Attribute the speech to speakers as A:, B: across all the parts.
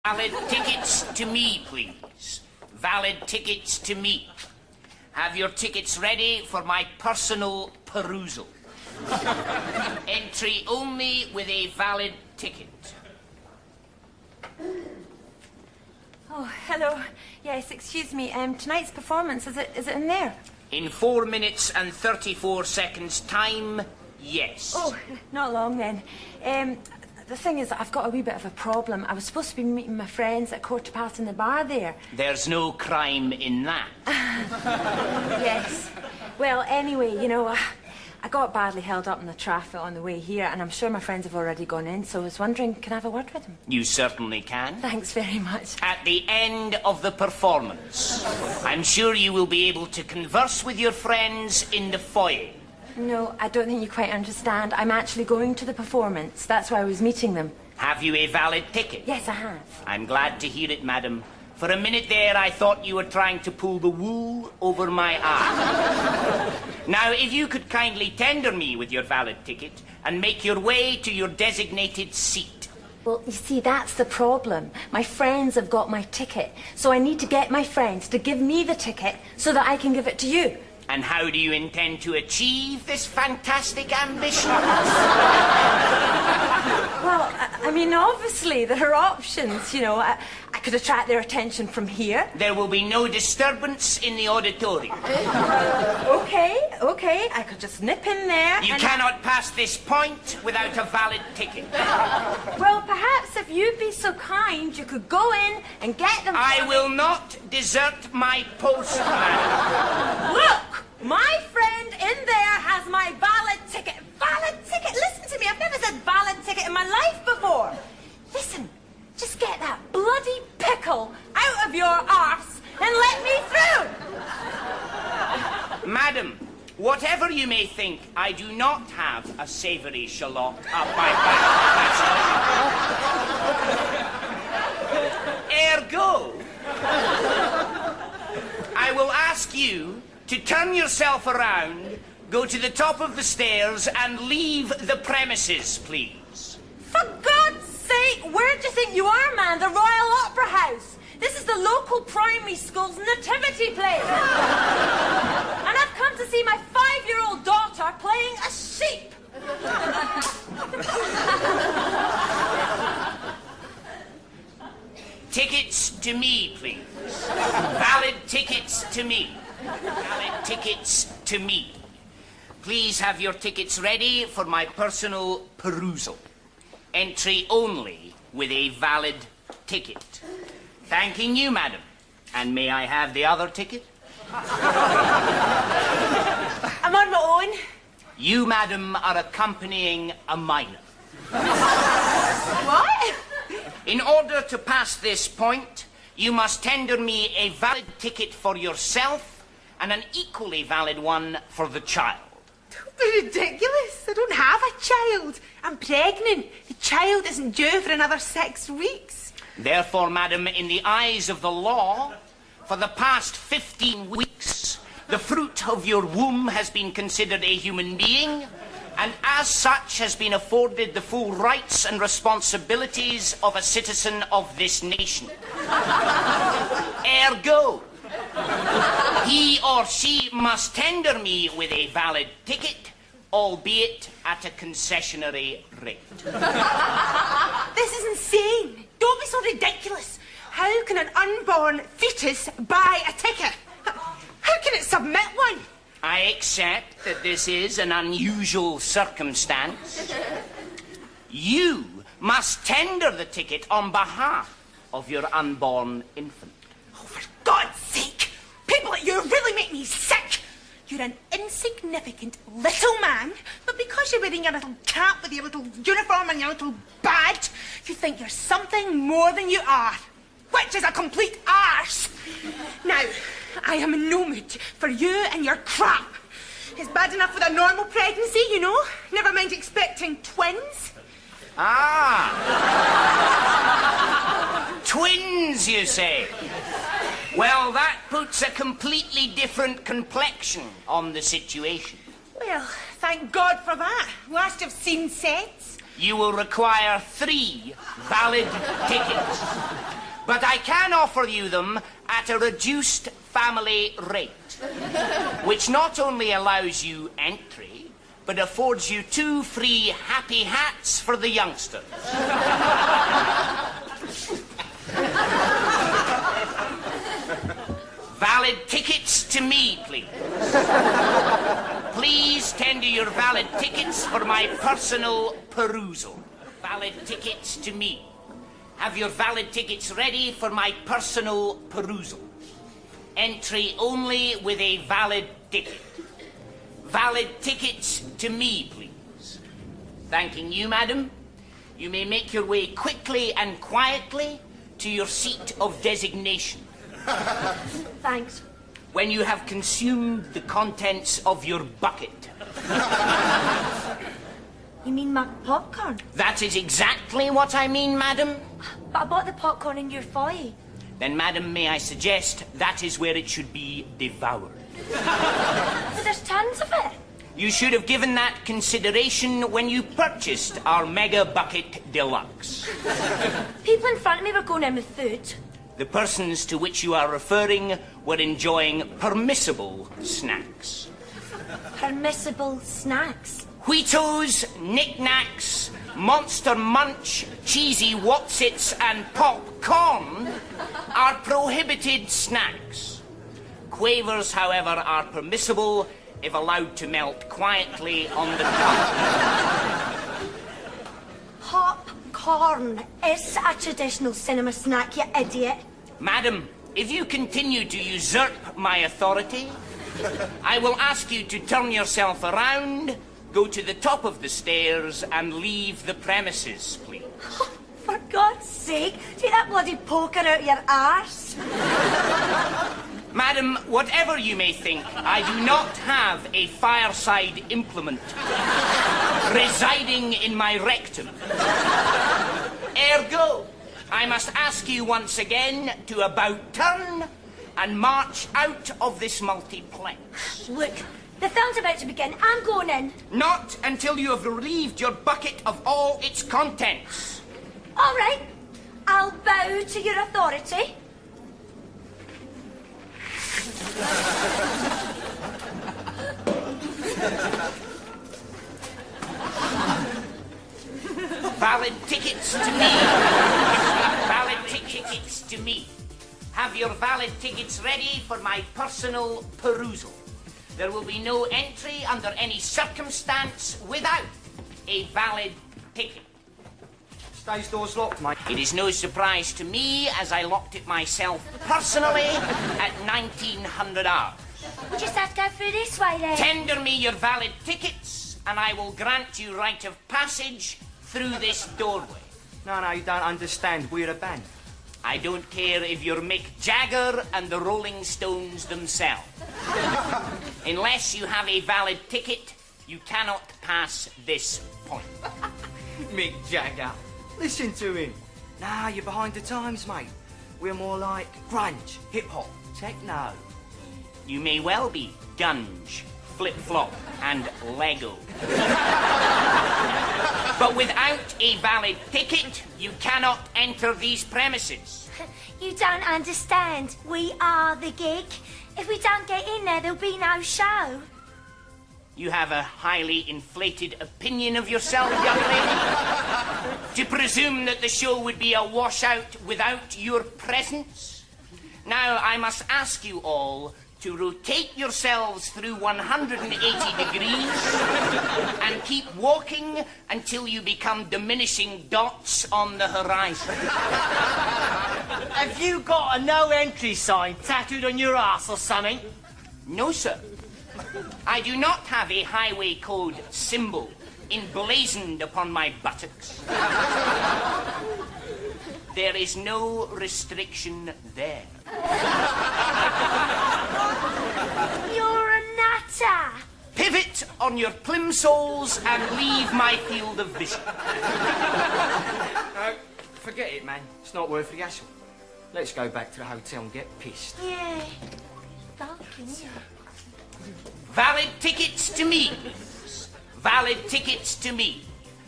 A: Valid tickets to me, please. Valid tickets to me. Have your tickets ready for my personal perusal. Entry only with a valid ticket.
B: Oh, hello. Yes, excuse me. Tonight's performance, is it in there?
A: In 4 minutes and 34 seconds time, yes.
B: Oh, not long then. The thing is, I've got a wee bit of a problem. I was supposed to be meeting my friends at 15:15 in the bar there.
A: There's no crime in that.
B: Yes. Well, anyway, you know, I got badly held up in the traffic on the way here, and I'm sure my friends have already gone in, so I was wondering, can I have a word with them?
A: You certainly can.
B: Thanks very much.
A: At the end of the performance, I'm sure you will be able to converse with your friends in the foyer.
B: No, I don't think you quite understand. I'm actually going to the performance. That's why I was meeting them.
A: Have you a valid ticket?
B: Yes, I have.
A: I'm glad to hear it, madam. For a minute there, I thought you were trying to pull the wool over my eyes. Now, if you could kindly tender me with your valid ticket and make your way to your designated seat.
B: Well, you see, that's the problem. My friends have got my ticket, so I need to get my friends to give me the ticket so that I can give it to you.
A: And how do you intend to achieve this fantastic ambition?
B: Well, I mean, obviously, there are options, you know. I could attract their attention from here.
A: There will be no disturbance in the auditorium.
B: Okay. I could just nip in there.
A: You cannot pass this point without a valid ticket.
B: Well, perhaps if you'd be so kind, you could go in and get them.
A: I will not desert my post, madam.
B: Look! My friend in there has my valid ticket. Valid ticket? Listen to me, I've never said valid ticket in my life before. Listen, just get that bloody pickle out of your arse and let me through.
A: Madam, whatever you may think, I do not have a savoury shallot up my back. Ergo, I will ask you to turn yourself around, go to the top of the stairs, and leave the premises, please.
B: For God's sake, where do you think you are, man? The Royal Opera House. This is the local primary school's nativity play. And I've come to see my 5-year-old daughter playing a sheep.
A: Tickets to me, please. Valid tickets to me. Valid tickets to me. Please have your tickets ready for my personal perusal. Entry only with a valid ticket. Thanking you, madam. And may I have the other ticket?
B: I'm on my own.
A: You, madam, are accompanying a minor.
B: What?
A: In order to pass this point, you must tender me a valid ticket for yourself and an equally valid one for the child.
C: Don't be ridiculous. I don't have a child. I'm pregnant. The child isn't due for another 6 weeks.
A: Therefore, madam, in the eyes of the law, for the past 15 weeks, the fruit of your womb has been considered a human being, and as such has been afforded the full rights and responsibilities of a citizen of this nation. Ergo, he or she must tender me with a valid ticket, albeit at a concessionary rate.
C: This is insane. Don't be so ridiculous. How can an unborn fetus buy a ticket? How can it submit one?
A: I accept that this is an unusual circumstance. You must tender the ticket on behalf of your unborn infant.
C: Oh, for God's sake! People like you really make me sick! You're an insignificant little man, but because you're wearing your little cap with your little uniform and your little badge, you think you're something more than you are, which is a complete arse. Now, I am in no mood for you and your crap. It's bad enough with a normal pregnancy, you know, never mind expecting twins.
A: Ah! Twins, you say? Well, that puts a completely different complexion on the situation.
C: Well, thank God for that. Last I've seen sense.
A: You will require 3 valid tickets. But I can offer you them at a reduced family rate, which not only allows you entry, but affords you 2 free happy hats for the youngsters. Valid tickets to me, please. Please tender your valid tickets for my personal perusal. Valid tickets to me. Have your valid tickets ready for my personal perusal. Entry only with a valid ticket. Valid tickets to me, please. Thanking you, madam. You may make your way quickly and quietly to your seat of designation.
B: Thanks.
A: When you have consumed the contents of your bucket.
B: You mean my popcorn?
A: That is exactly what I mean, madam.
B: But I bought the popcorn in your foyer.
A: Then, madam, may I suggest that is where it should be devoured.
B: So there's tons of it.
A: You should have given that consideration when you purchased our Mega Bucket Deluxe.
B: People in front of me were going in with food.
A: The persons to which you are referring were enjoying permissible snacks.
B: Permissible snacks.
A: Wheatos, knickknacks, Monster Munch, cheesy Wotsits and popcorn are prohibited snacks. Quavers, however, are permissible if allowed to melt quietly on the tongue.
B: Popcorn is a traditional cinema snack, you idiot.
A: Madam, if you continue to usurp my authority, I will ask you to turn yourself around, go to the top of the stairs and leave the premises, please.
B: Oh, for God's sake, take that bloody poker out your arse.
A: Madam, whatever you may think, I do not have a fireside implement residing in my rectum. Ergo, I must ask you once again to about turn and march out of this multiplex.
B: Look, the film's about to begin. I'm going in.
A: Not until you have relieved your bucket of all its contents.
B: All right. I'll bow to your authority.
A: Valid tickets to me. Valid tickets to me. Have your valid tickets ready for my personal perusal. There will be no entry under any circumstance without a valid ticket.
D: Stage door's locked, mate.
A: It is no surprise to me, as I locked it myself personally at 1900 hours.
B: We just have to go through this way then.
A: Tender me your valid tickets, and I will grant you right of passage through this doorway.
D: No, you don't understand. We're a band.
A: I don't care if you're Mick Jagger and the Rolling Stones themselves. Unless you have a valid ticket, you cannot pass this point.
D: Mick Jagger. Listen to him. Nah, you're behind the times, mate. We're more like grunge, hip-hop, techno.
A: You may well be gunge, flip-flop, and Lego. But without a valid ticket, you cannot enter these premises.
B: You don't understand. We are the gig. If we don't get in there, there'll be no show.
A: You have a highly inflated opinion of yourself, young lady. To presume that the show would be a washout without your presence. Now, I must ask you all to rotate yourselves through 180 degrees and keep walking until you become diminishing dots on the horizon.
E: Have you got a no entry sign tattooed on your ass or something?
A: No, sir. I do not have a highway code symbol emblazoned upon my buttocks. There is no restriction there.
B: You're a nutter.
A: Pivot on your plimsolls and leave my field of vision.
D: No, forget it, man. It's not worth the hassle. Let's go back to the hotel and get pissed.
B: Yeah. Dark in here.
A: Valid tickets to me. Valid tickets to me.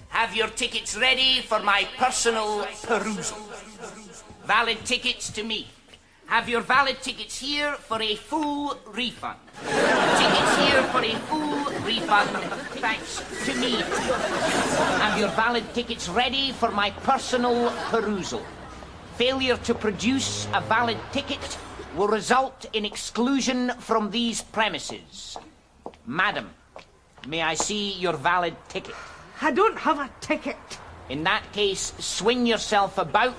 A: Have your tickets ready for my personal perusal. Valid tickets to me. Have your valid tickets here for a full refund. Tickets here for a full refund, thanks to me. Have your valid tickets ready for my personal perusal. Failure to produce a valid ticket will result in exclusion from these premises. Madam, may I see your valid ticket?
C: I don't have a ticket.
A: In that case, swing yourself about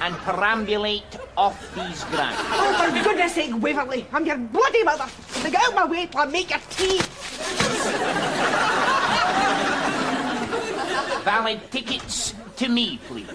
A: and perambulate off these grounds.
C: Oh, for goodness sake, Waverley, I'm your bloody mother. Now get out of my way till I make your tea.
A: Valid tickets to me, please.